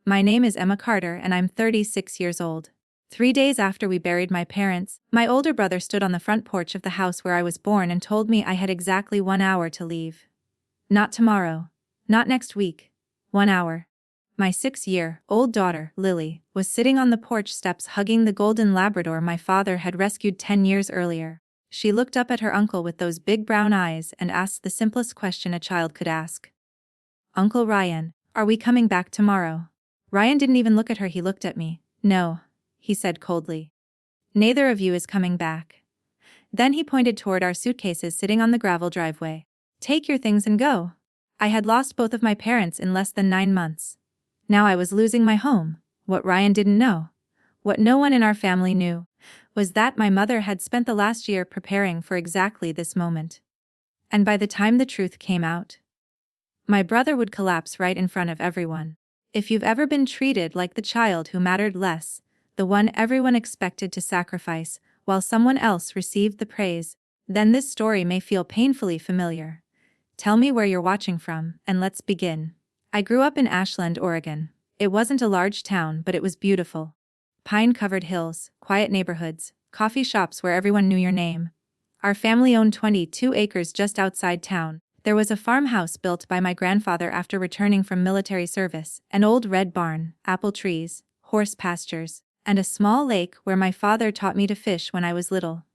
My name is Emma Carter and I'm 36 years old. 3 days after we buried my parents, my older brother stood on the front porch of the house where I was born and told me I had exactly 1 hour to leave. Not tomorrow. Not next week. 1 hour. My 6-year-old daughter, Lily, was sitting on the porch steps hugging the golden Labrador my father had rescued 10 years earlier. She looked up at her uncle with those big brown eyes and asked the simplest question a child could ask. "Uncle Ryan, are we coming back tomorrow?" Ryan didn't even look at her, he looked at me. "No," he said coldly. "Neither of you is coming back." Then he pointed toward our suitcases sitting on the gravel driveway. "Take your things and go." I had lost both of my parents in less than 9 months. Now I was losing my home. What Ryan didn't know, what no one in our family knew, was that my mother had spent the last year preparing for exactly this moment. And by the time the truth came out, my brother would collapse right in front of everyone. If you've ever been treated like the child who mattered less, the one everyone expected to sacrifice, while someone else received the praise, then this story may feel painfully familiar. Tell me where you're watching from, and let's begin. I grew up in Ashland, Oregon. It wasn't a large town, but it was beautiful. Pine-covered hills, quiet neighborhoods, coffee shops where everyone knew your name. Our family owned 22 acres just outside town. There was a farmhouse built by my grandfather after returning from military service, an old red barn, apple trees, horse pastures, and a small lake where my father taught me to fish when I was little.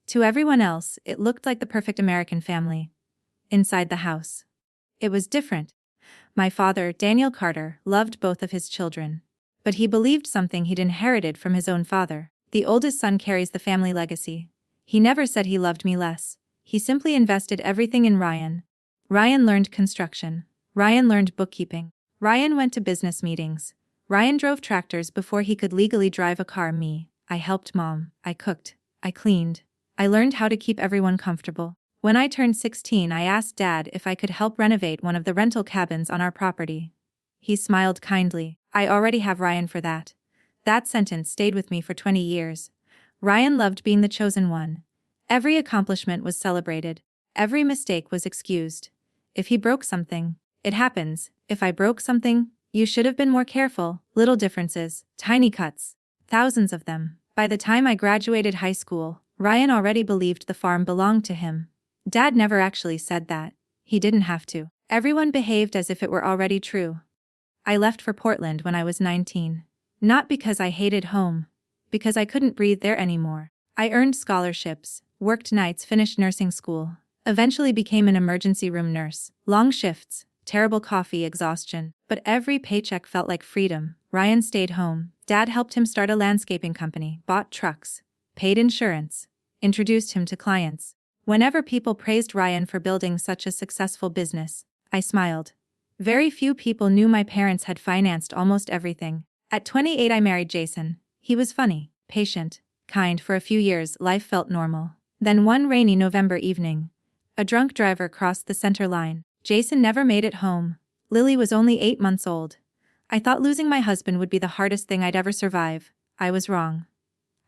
To everyone else, it looked like the perfect American family. Inside the house, it was different. My father, Daniel Carter, loved both of his children. But he believed something he'd inherited from his own father. The oldest son carries the family legacy. He never said he loved me less. He simply invested everything in Ryan. Ryan learned construction. Ryan learned bookkeeping. Ryan went to business meetings. Ryan drove tractors before he could legally drive a car. I helped Mom. I cooked. I cleaned. I learned how to keep everyone comfortable. When I turned 16, I asked Dad if I could help renovate one of the rental cabins on our property. He smiled kindly. "I already have Ryan for that." That sentence stayed with me for 20 years. Ryan loved being the chosen one. Every accomplishment was celebrated. Every mistake was excused. If he broke something, it happens. If I broke something, you should have been more careful. Little differences, tiny cuts, thousands of them. By the time I graduated high school, Ryan already believed the farm belonged to him. Dad never actually said that. He didn't have to. Everyone behaved as if it were already true. I left for Portland when I was 19. Not because I hated home. Because I couldn't breathe there anymore. I earned scholarships, worked nights, finished nursing school, eventually became an emergency room nurse. Long shifts, terrible coffee, exhaustion, but every paycheck felt like freedom. Ryan stayed home. Dad helped him start a landscaping company, bought trucks, paid insurance, introduced him to clients. Whenever people praised Ryan for building such a successful business, I smiled. Very few people knew my parents had financed almost everything. At 28, I married Jason. He was funny, patient, kind. For a few years, life felt normal. Then one rainy November evening, a drunk driver crossed the center line. Jason never made it home. Lily was only 8 months old. I thought losing my husband would be the hardest thing I'd ever survive. I was wrong.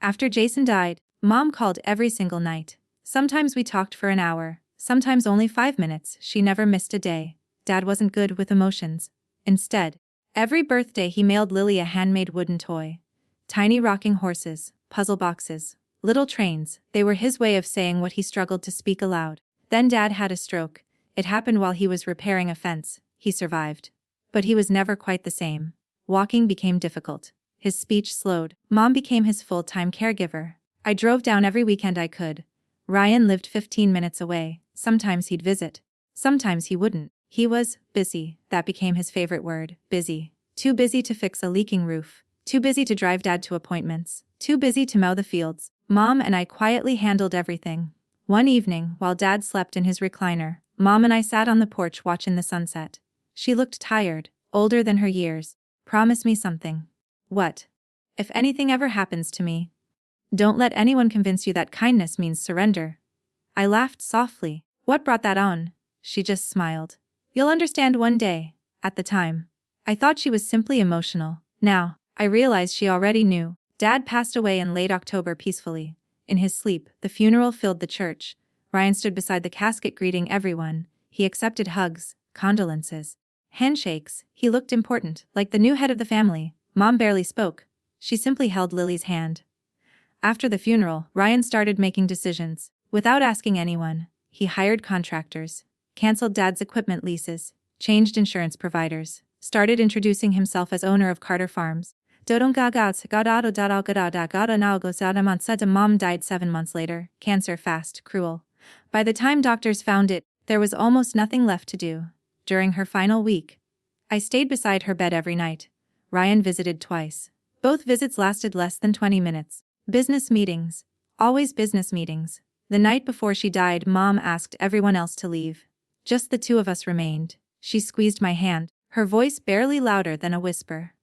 After Jason died, Mom called every single night. Sometimes we talked for an hour, sometimes only 5 minutes. She never missed a day. Dad wasn't good with emotions. Instead, every birthday he mailed Lily a handmade wooden toy. Tiny rocking horses, puzzle boxes, little trains. They were his way of saying what he struggled to speak aloud. Then Dad had a stroke. It happened while he was repairing a fence. He survived. But he was never quite the same. Walking became difficult. His speech slowed. Mom became his full-time caregiver. I drove down every weekend I could. Ryan lived 15 minutes away. Sometimes he'd visit. Sometimes he wouldn't. He was busy. That became his favorite word. Busy. Too busy to fix a leaking roof. Too busy to drive Dad to appointments. Too busy to mow the fields. Mom and I quietly handled everything. One evening, while Dad slept in his recliner, Mom and I sat on the porch watching the sunset. She looked tired, older than her years. "Promise me something." "What?" "If anything ever happens to me, don't let anyone convince you that kindness means surrender." I laughed softly. "What brought that on?" She just smiled. "You'll understand one day." At the time, I thought she was simply emotional. Now, I realized she already knew. Dad passed away in late October peacefully. In his sleep, the funeral filled the church. Ryan stood beside the casket greeting everyone. He accepted hugs, condolences, Handshakes, he looked important, like the new head of the family. Mom barely spoke. She simply held Lily's hand. After the funeral, Ryan started making decisions. Without asking anyone, he hired contractors, canceled Dad's equipment leases, changed insurance providers, started introducing himself as owner of Carter Farms. Mom died 7 months later, cancer fast, cruel. By the time doctors found it, there was almost nothing left to do. During her final week, I stayed beside her bed every night. Ryan visited twice. Both visits lasted less than 20 minutes. Business meetings. Always business meetings. The night before she died, Mom asked everyone else to leave. Just the two of us remained. She squeezed my hand, her voice barely louder than a whisper.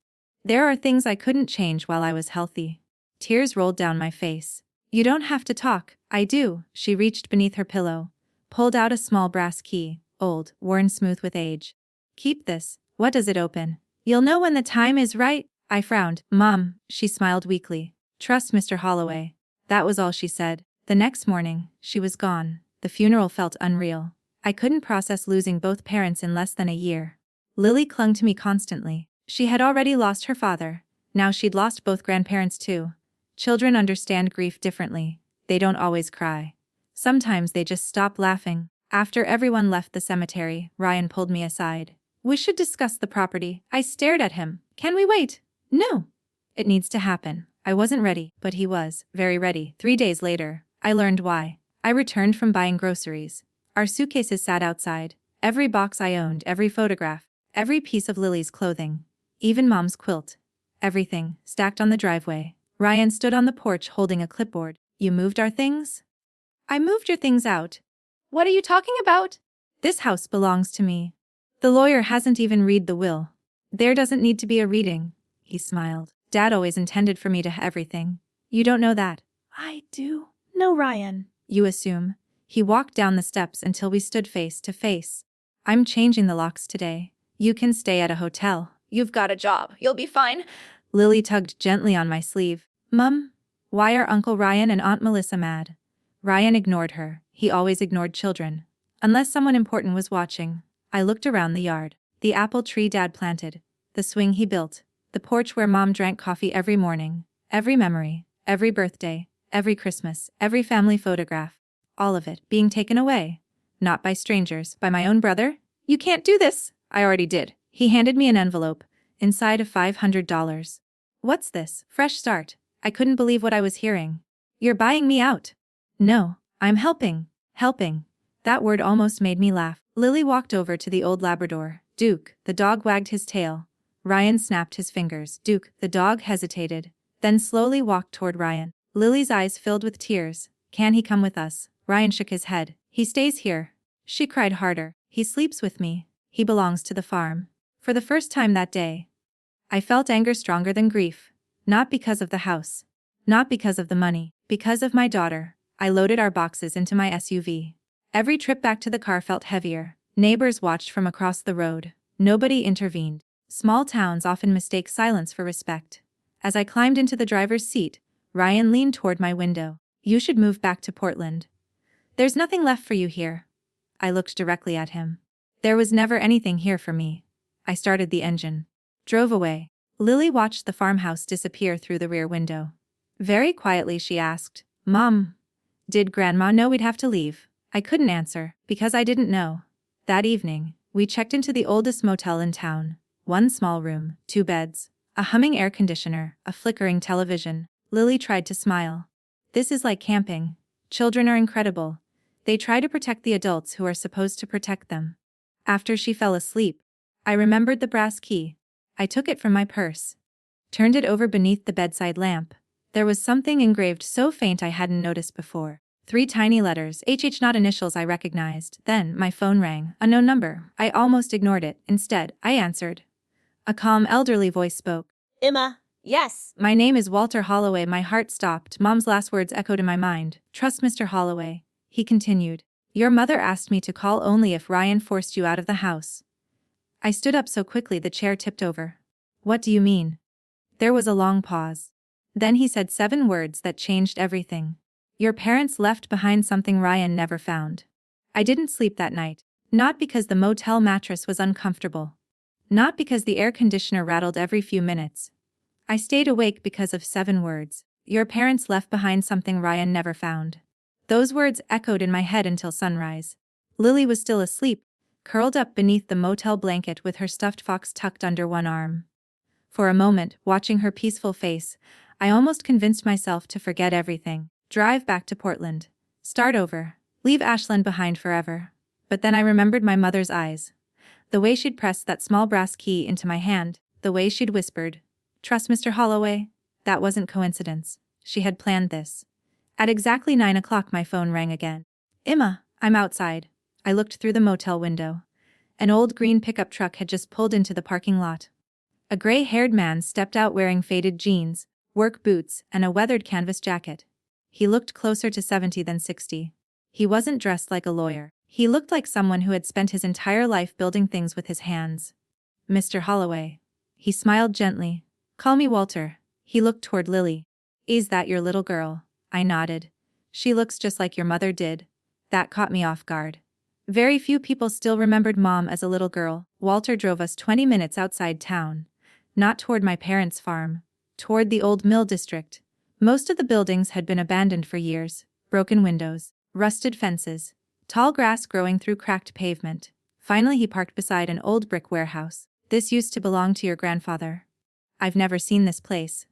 There are things I couldn't change while I was healthy. Tears rolled down my face. You don't have to talk. I do. She reached beneath her pillow, pulled out a small brass key, old, worn smooth with age. Keep this. What does it open? You'll know when the time is right. I frowned. Mom, she smiled weakly. Trust Mr. Holloway. That was all she said. The next morning, she was gone. The funeral felt unreal. I couldn't process losing both parents in less than a year. Lily clung to me constantly. She had already lost her father. Now she'd lost both grandparents too. Children understand grief differently. They don't always cry. Sometimes they just stop laughing. After everyone left the cemetery, Ryan pulled me aside. We should discuss the property. I stared at him. Can we wait? No. It needs to happen. I wasn't ready, but he was, very ready. 3 days later, I learned why. I returned from buying groceries. Our suitcases sat outside. Every box I owned, every photograph, every piece of Lily's clothing, even Mom's quilt. Everything, stacked on the driveway. Ryan stood on the porch holding a clipboard. You moved our things? I moved your things out. What are you talking about? This house belongs to me. The lawyer hasn't even read the will. There doesn't need to be a reading. He smiled. Dad always intended for me to have everything. You don't know that. I do. No, Ryan. You assume. He walked down the steps until we stood face to face. I'm changing the locks today. You can stay at a hotel. You've got a job. You'll be fine. Lily tugged gently on my sleeve. Mum, why are Uncle Ryan and Aunt Melissa mad? Ryan ignored her. He always ignored children. Unless someone important was watching. I looked around the yard. The apple tree Dad planted. The swing he built. The porch where Mom drank coffee every morning. Every memory. Every birthday. Every Christmas. Every family photograph. All of it being taken away. Not by strangers, by my own brother? You can't do this. I already did. He handed me an envelope. Inside of $500. What's this? Fresh start. I couldn't believe what I was hearing. You're buying me out. No, I'm helping. Helping. That word almost made me laugh. Lily walked over to the old Labrador. Duke, the dog wagged his tail. Ryan snapped his fingers. Duke, the dog hesitated, then slowly walked toward Ryan. Lily's eyes filled with tears. Can he come with us? Ryan shook his head. He stays here. She cried harder. He sleeps with me. He belongs to the farm. For the first time that day, I felt anger stronger than grief. Not because of the house. Not because of the money. Because of my daughter. I loaded our boxes into my SUV. Every trip back to the car felt heavier. Neighbors watched from across the road. Nobody intervened. Small towns often mistake silence for respect. As I climbed into the driver's seat, Ryan leaned toward my window. You should move back to Portland. There's nothing left for you here. I looked directly at him. There was never anything here for me. I started the engine. Drove away. Lily watched the farmhouse disappear through the rear window. Very quietly she asked, Mom, did Grandma know we'd have to leave? I couldn't answer, because I didn't know. That evening, we checked into the oldest motel in town. 1 small room, 2 beds, a humming air conditioner, a flickering television. Lily tried to smile. This is like camping. Children are incredible. They try to protect the adults who are supposed to protect them. After she fell asleep, I remembered the brass key. I took it from my purse. Turned it over beneath the bedside lamp. There was something engraved so faint I hadn't noticed before. 3 tiny letters, HH, not initials I recognized. Then, my phone rang. A no number. I almost ignored it. Instead, I answered. A calm, elderly voice spoke. Emma, yes. My name is Walter Holloway. My heart stopped. Mom's last words echoed in my mind. Trust Mr. Holloway. He continued. Your mother asked me to call only if Ryan forced you out of the house. I stood up so quickly the chair tipped over. What do you mean? There was a long pause. Then he said 7 words that changed everything. Your parents left behind something Ryan never found. I didn't sleep that night. Not because the motel mattress was uncomfortable. Not because the air conditioner rattled every few minutes. I stayed awake because of 7 words. Your parents left behind something Ryan never found. Those words echoed in my head until sunrise. Lily was still asleep, curled up beneath the motel blanket with her stuffed fox tucked under one arm. For a moment, watching her peaceful face, I almost convinced myself to forget everything, drive back to Portland, start over, leave Ashland behind forever. But then I remembered my mother's eyes. The way she'd pressed that small brass key into my hand, the way she'd whispered, "Trust Mr. Holloway." That wasn't coincidence. She had planned this. At exactly 9 o'clock my phone rang again. "Emma, I'm outside." I looked through the motel window. An old green pickup truck had just pulled into the parking lot. A gray-haired man stepped out wearing faded jeans, work boots, and a weathered canvas jacket. He looked closer to 70 than 60. He wasn't dressed like a lawyer. He looked like someone who had spent his entire life building things with his hands. "Mr. Holloway." He smiled gently. "Call me Walter." He looked toward Lily. "Is that your little girl?" I nodded. "She looks just like your mother did." That caught me off guard. Very few people still remembered Mom as a little girl. Walter drove us 20 minutes outside town. Not toward my parents' farm. Toward the old mill district. Most of the buildings had been abandoned for years. Broken windows, rusted fences, tall grass growing through cracked pavement. Finally he parked beside an old brick warehouse. "This used to belong to your grandfather." "I've never seen this place."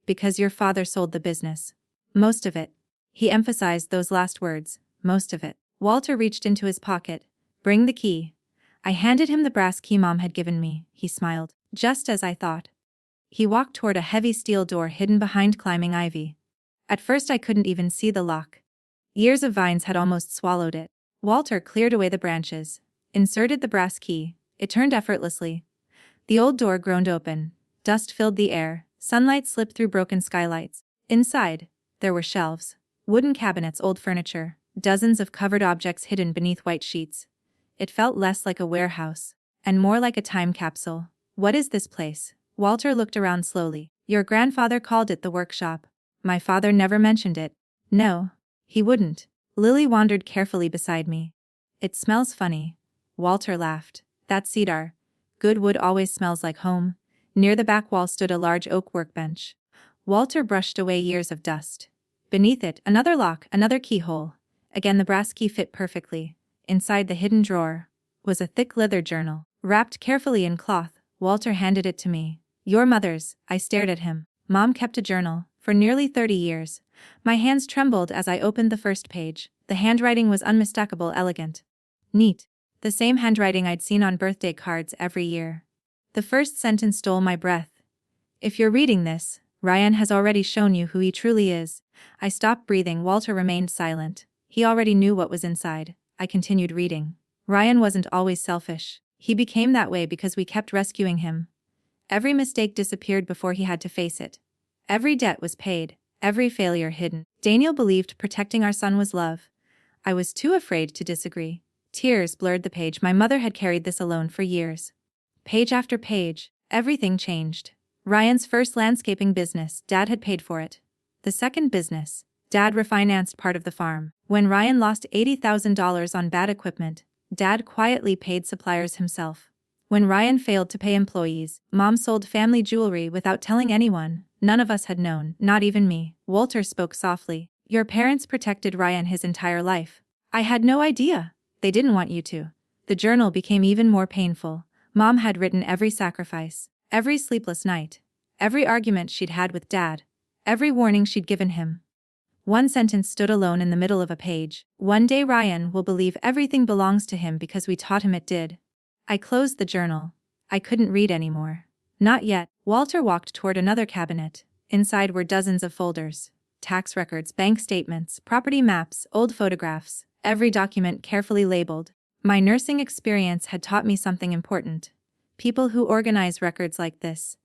"Because your father sold the business." "Most of it." He emphasized those last words, "most of it." Walter reached into his pocket. "Bring the key." I handed him the brass key Mom had given me. He smiled. "Just as I thought." He walked toward a heavy steel door hidden behind climbing ivy. At first I couldn't even see the lock. Years of vines had almost swallowed it. Walter cleared away the branches, inserted the brass key. It turned effortlessly. The old door groaned open. Dust filled the air. Sunlight slipped through broken skylights. Inside, there were shelves, wooden cabinets, old furniture, dozens of covered objects hidden beneath white sheets. It felt less like a warehouse, and more like a time capsule. "What is this place?" Walter looked around slowly. "Your grandfather called it the workshop." "My father never mentioned it." "No, he wouldn't." Lily wandered carefully beside me. "It smells funny." Walter laughed. "That's cedar. Good wood always smells like home." Near the back wall stood a large oak workbench. Walter brushed away years of dust. Beneath it, another lock, another keyhole. Again the brass key fit perfectly. Inside the hidden drawer was a thick leather journal, wrapped carefully in cloth. Walter handed it to me. "Your mother's." I stared at him. Mom kept a journal for nearly 30 years. My hands trembled as I opened the first page. The handwriting was unmistakable, elegant. Neat. The same handwriting I'd seen on birthday cards every year. The first sentence stole my breath. "If you're reading this, Ryan has already shown you who he truly is." I stopped breathing. Walter remained silent. He already knew what was inside. I continued reading. "Ryan wasn't always selfish. He became that way because we kept rescuing him. Every mistake disappeared before he had to face it. Every debt was paid, every failure hidden. Daniel believed protecting our son was love." I was too afraid to disagree. Tears blurred the page. My mother had carried this alone for years. Page after page, everything changed. Ryan's first landscaping business, Dad had paid for it. The second business, Dad refinanced part of the farm. When Ryan lost $80,000 on bad equipment, Dad quietly paid suppliers himself. When Ryan failed to pay employees, Mom sold family jewelry without telling anyone. None of us had known, not even me. Walter spoke softly. "Your parents protected Ryan his entire life." "I had no idea." "They didn't want you to." The journal became even more painful. Mom had written every sacrifice, every sleepless night, every argument she'd had with Dad, every warning she'd given him. One sentence stood alone in the middle of a page. "One day Ryan will believe everything belongs to him because we taught him it did." I closed the journal. I couldn't read anymore. Not yet. Walter walked toward another cabinet. Inside were dozens of folders. Tax records, bank statements, property maps, old photographs, every document carefully labeled. My nursing experience had taught me something important. People who organize records like this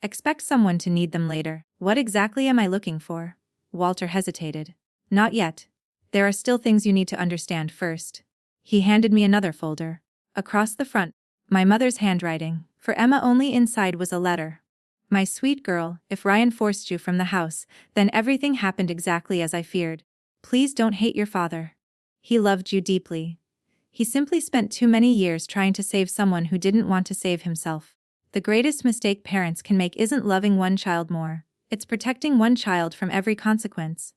expect someone to need them later. "What exactly am I looking for?" Walter hesitated. "Not yet. There are still things you need to understand first." He handed me another folder. Across the front, my mother's handwriting. For Emma only. Inside was a letter. "My sweet girl, if Ryan forced you from the house, then everything happened exactly as I feared. Please don't hate your father. He loved you deeply. He simply spent too many years trying to save someone who didn't want to save himself. The greatest mistake parents can make isn't loving one child more. It's protecting one child from every consequence.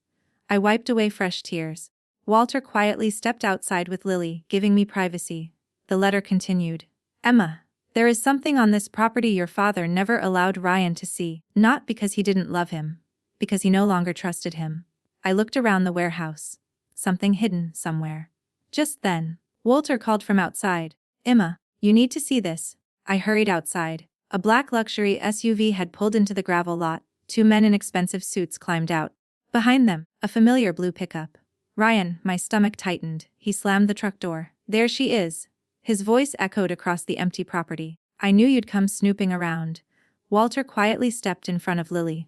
I wiped away fresh tears. Walter quietly stepped outside with Lily, giving me privacy. The letter continued. Emma, there is something on this property your father never allowed Ryan to see, not because he didn't love him, because he no longer trusted him. I looked around the warehouse. Something hidden somewhere. Just then, Walter called from outside. Emma, you need to see this. I hurried outside. A black luxury SUV had pulled into the gravel lot. 2 men in expensive suits climbed out. Behind them, a familiar blue pickup. Ryan, my stomach tightened. He slammed the truck door. There she is. His voice echoed across the empty property. I knew you'd come snooping around. Walter quietly stepped in front of Lily.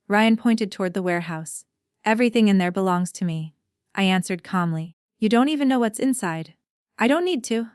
Ryan pointed toward the warehouse. Everything in there belongs to me. I answered calmly. You don't even know what's inside. I don't need to.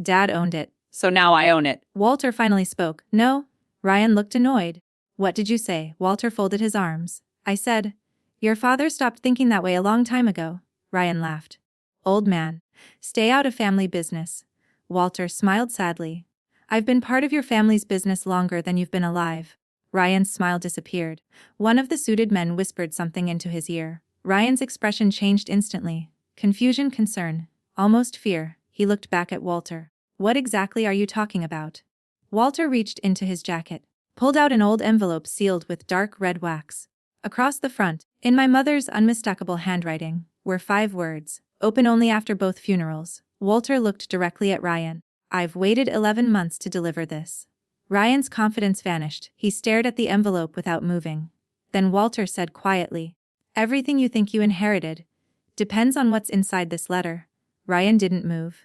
Dad owned it. So now I own it. Walter finally spoke. No. Ryan looked annoyed. What did you say? Walter folded his arms. I said, your father stopped thinking that way a long time ago. Ryan laughed. Old man. Stay out of family business. Walter smiled sadly. I've been part of your family's business longer than you've been alive. Ryan's smile disappeared. One of the suited men whispered something into his ear. Ryan's expression changed instantly. Confusion, concern, almost fear. He looked back at Walter. What exactly are you talking about? Walter reached into his jacket, pulled out an old envelope sealed with dark red wax. Across the front, in my mother's unmistakable handwriting, were 5 words, open only after both funerals. Walter looked directly at Ryan. I've waited 11 months to deliver this. Ryan's confidence vanished. He stared at the envelope without moving. Then Walter said quietly, everything you think you inherited depends on what's inside this letter. Ryan didn't move.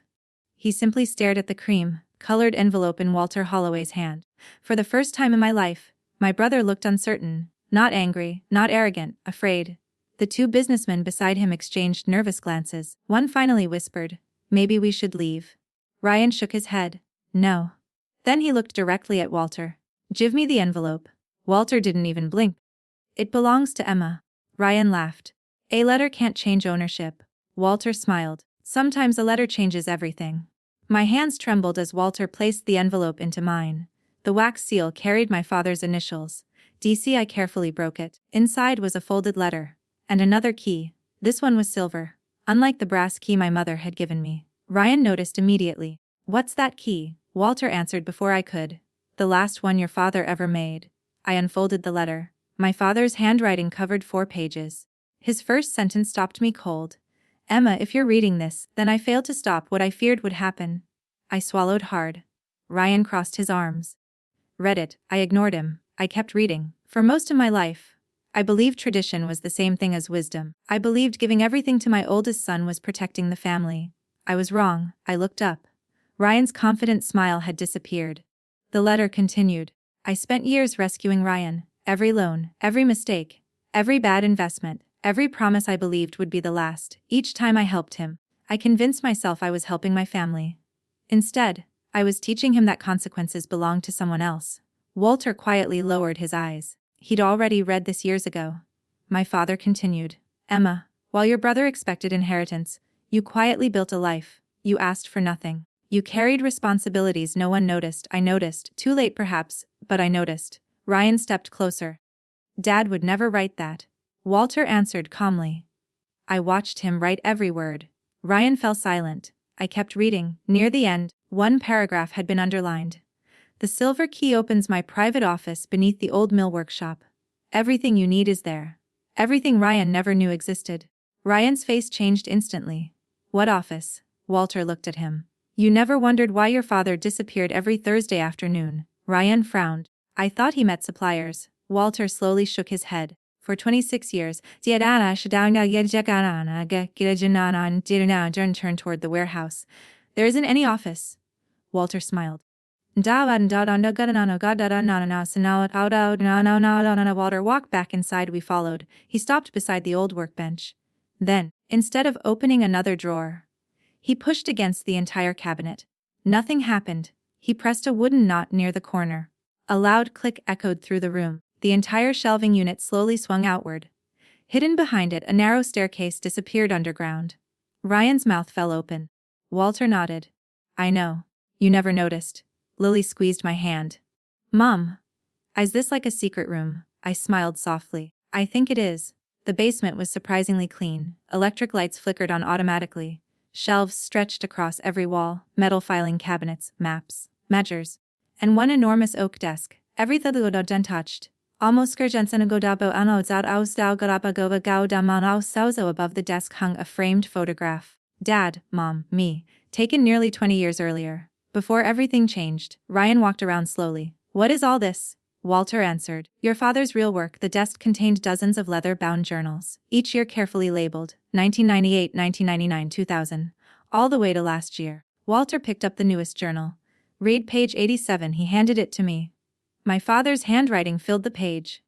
He simply stared at the cream-colored envelope in Walter Holloway's hand. For the first time in my life, my brother looked uncertain, not angry, not arrogant, afraid. The 2 businessmen beside him exchanged nervous glances. One finally whispered, maybe we should leave. Ryan shook his head. No. Then he looked directly at Walter. Give me the envelope. Walter didn't even blink. It belongs to Emma. Ryan laughed. A letter can't change ownership. Walter smiled. Sometimes a letter changes everything. My hands trembled as Walter placed the envelope into mine. The wax seal carried my father's initials. DC. I carefully broke it. Inside was a folded letter. And another key. This one was silver, unlike the brass key my mother had given me. Ryan noticed immediately. What's that key? Walter answered before I could. The last one your father ever made. I unfolded the letter. My father's handwriting covered 4 pages. His first sentence stopped me cold. Emma, if you're reading this, then I failed to stop what I feared would happen. I swallowed hard. Ryan crossed his arms. Read it. I ignored him. I kept reading. For most of my life, I believed tradition was the same thing as wisdom. I believed giving everything to my oldest son was protecting the family. I was wrong. I looked up. Ryan's confident smile had disappeared. The letter continued. I spent years rescuing Ryan. Every loan, every mistake, every bad investment, every promise I believed would be the last. Each time I helped him, I convinced myself I was helping my family. Instead, I was teaching him that consequences belonged to someone else. Walter quietly lowered his eyes. He'd already read this years ago. My father continued. Emma, while your brother expected inheritance, you quietly built a life. You asked for nothing. You carried responsibilities no one noticed. I noticed, too late perhaps, but I noticed. Ryan stepped closer. Dad would never write that. Walter answered calmly. I watched him write every word. Ryan fell silent. I kept reading. Near the end, one paragraph had been underlined. The silver key opens my private office beneath the old mill workshop. Everything you need is there. Everything Ryan never knew existed. Ryan's face changed instantly. What office? Walter looked at him. You never wondered why your father disappeared every Thursday afternoon. Ryan frowned. I thought he met suppliers. Walter slowly shook his head. For 26 years, John turned toward the warehouse. There isn't any office. Walter smiled. Walter walked back inside. We followed. He stopped beside the old workbench. Then, instead of opening another drawer, he pushed against the entire cabinet. Nothing happened. He pressed a wooden knot near the corner. A loud click echoed through the room. The entire shelving unit slowly swung outward. Hidden behind it, a narrow staircase disappeared underground. Ryan's mouth fell open. Walter nodded. I know. You never noticed. Lily squeezed my hand. Mom, is this like a secret room? I smiled softly. I think it is. The basement was surprisingly clean. Electric lights flickered on automatically. Shelves stretched across every wall, metal filing cabinets, maps, measures, and one enormous oak desk. Everything untouched. Almost Skurjensenagodabo anodzad ausdao garabagova gaudaman aussauzo. Above the desk hung a framed photograph. Dad, Mom, me, taken nearly 20 years earlier. Before everything changed, Ryan walked around slowly. What is all this? Walter answered. Your father's real work. The desk contained dozens of leather-bound journals, each year carefully labeled, 1998, 1999, 2000, all the way to last year. Walter picked up the newest journal. Read page 87. He handed it to me. My father's handwriting filled the page.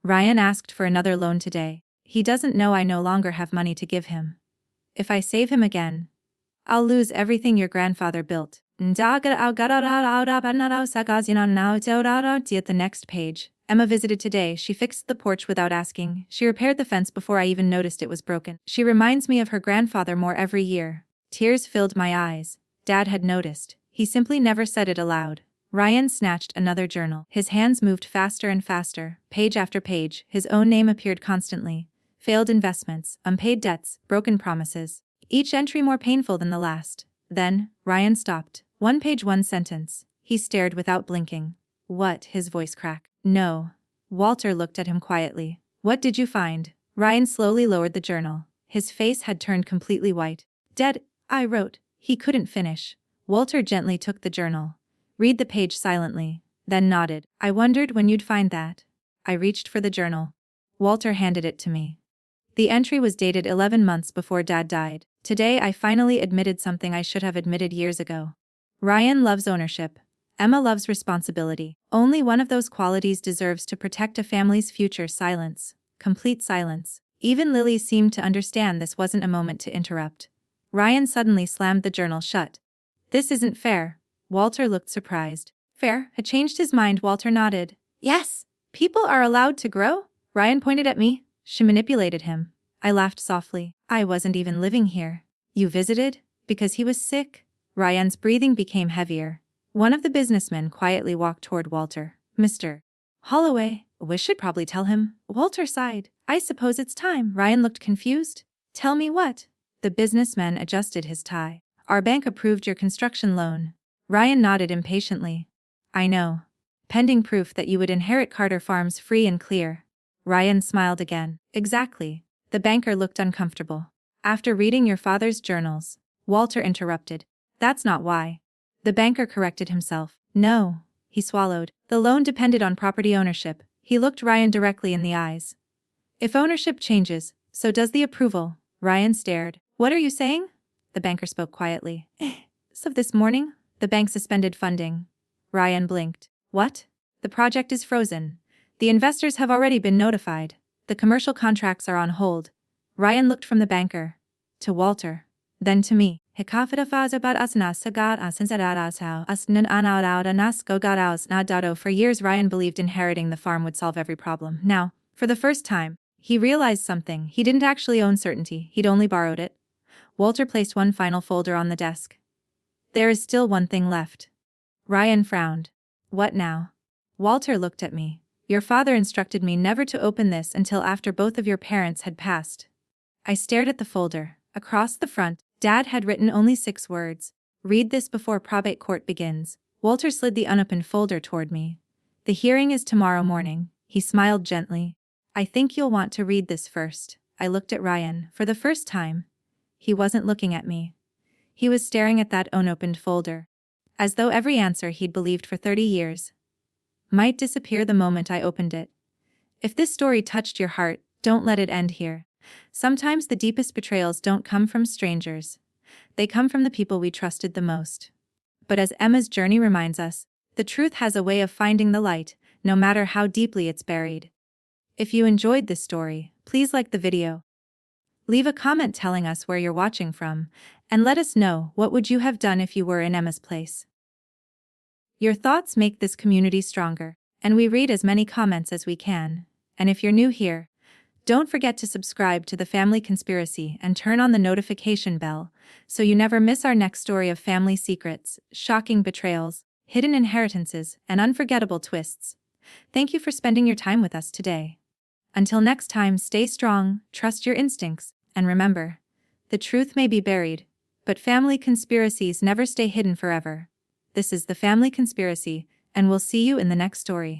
Ryan asked for another loan today. He doesn't know I no longer have money to give him. If I save him again, I'll lose everything your grandfather built. At the next page, Emma visited today. She fixed the porch without asking. She repaired the fence before I even noticed it was broken. She reminds me of her grandfather more every year. Tears filled my eyes. Dad had noticed. He simply never said it aloud. Ryan snatched another journal. His hands moved faster and faster. Page after page, his own name appeared constantly. Failed investments, unpaid debts, broken promises. Each entry more painful than the last. Then, Ryan stopped. One page, one sentence. He stared without blinking. What? His voice cracked. No. Walter looked at him quietly. What did you find? Ryan slowly lowered the journal. His face had turned completely white. Dead, I wrote. He couldn't finish. Walter gently took the journal. Read the page silently, then nodded. I wondered when you'd find that. I reached for the journal. Walter handed it to me. The entry was dated 11 months before Dad died. Today I finally admitted something I should have admitted years ago. Ryan loves ownership. Emma loves responsibility. Only one of those qualities deserves to protect a family's future. Silence. Complete silence. Even Lily seemed to understand this wasn't a moment to interrupt. Ryan suddenly slammed the journal shut. This isn't fair. Walter looked surprised. Fair? Had changed his mind. Walter nodded. Yes. People are allowed to grow? Ryan pointed at me. She manipulated him. I laughed softly. I wasn't even living here. You visited? Because he was sick? Ryan's breathing became heavier. One of the businessmen quietly walked toward Walter. Mr. Holloway, we should probably tell him. Walter sighed. I suppose it's time. Ryan looked confused. Tell me what? The businessman adjusted his tie. Our bank approved your construction loan. Ryan nodded impatiently. I know. Pending proof that you would inherit Carter Farms free and clear. Ryan smiled again. Exactly. The banker looked uncomfortable. After reading your father's journals, Walter interrupted. That's not why. The banker corrected himself. No. He swallowed. The loan depended on property ownership. He looked Ryan directly in the eyes. If ownership changes, so does the approval. Ryan stared. What are you saying? The banker spoke quietly. So this morning, the bank suspended funding. Ryan blinked. What? The project is frozen. The investors have already been notified. The commercial contracts are on hold. Ryan looked from the banker to Walter, then to me. For years Ryan believed inheriting the farm would solve every problem. Now, for the first time, he realized something. He didn't actually own certainty, he'd only borrowed it. Walter placed one final folder on the desk. There is still one thing left. Ryan frowned. What now? Walter looked at me. Your father instructed me never to open this until after both of your parents had passed. I stared at the folder. Across the front, Dad had written only 6 words. Read this before probate court begins. Walter slid the unopened folder toward me. The hearing is tomorrow morning. He smiled gently. I think you'll want to read this first. I looked at Ryan. For the first time, he wasn't looking at me. He was staring at that unopened folder. As though every answer he'd believed for 30 years might disappear the moment I opened it. If this story touched your heart, don't let it end here. Sometimes the deepest betrayals don't come from strangers. They come from the people we trusted the most. But as Emma's journey reminds us, the truth has a way of finding the light, no matter how deeply it's buried. If you enjoyed this story, please like the video. Leave a comment telling us where you're watching from, and let us know what would you have done if you were in Emma's place. Your thoughts make this community stronger, and we read as many comments as we can. And if you're new here, don't forget to subscribe to the Family Conspiracy and turn on the notification bell so you never miss our next story of family secrets, shocking betrayals, hidden inheritances, and unforgettable twists. Thank you for spending your time with us today. Until next time, stay strong, trust your instincts, and remember, the truth may be buried, but family conspiracies never stay hidden forever. This is the Family Conspiracy, and we'll see you in the next story.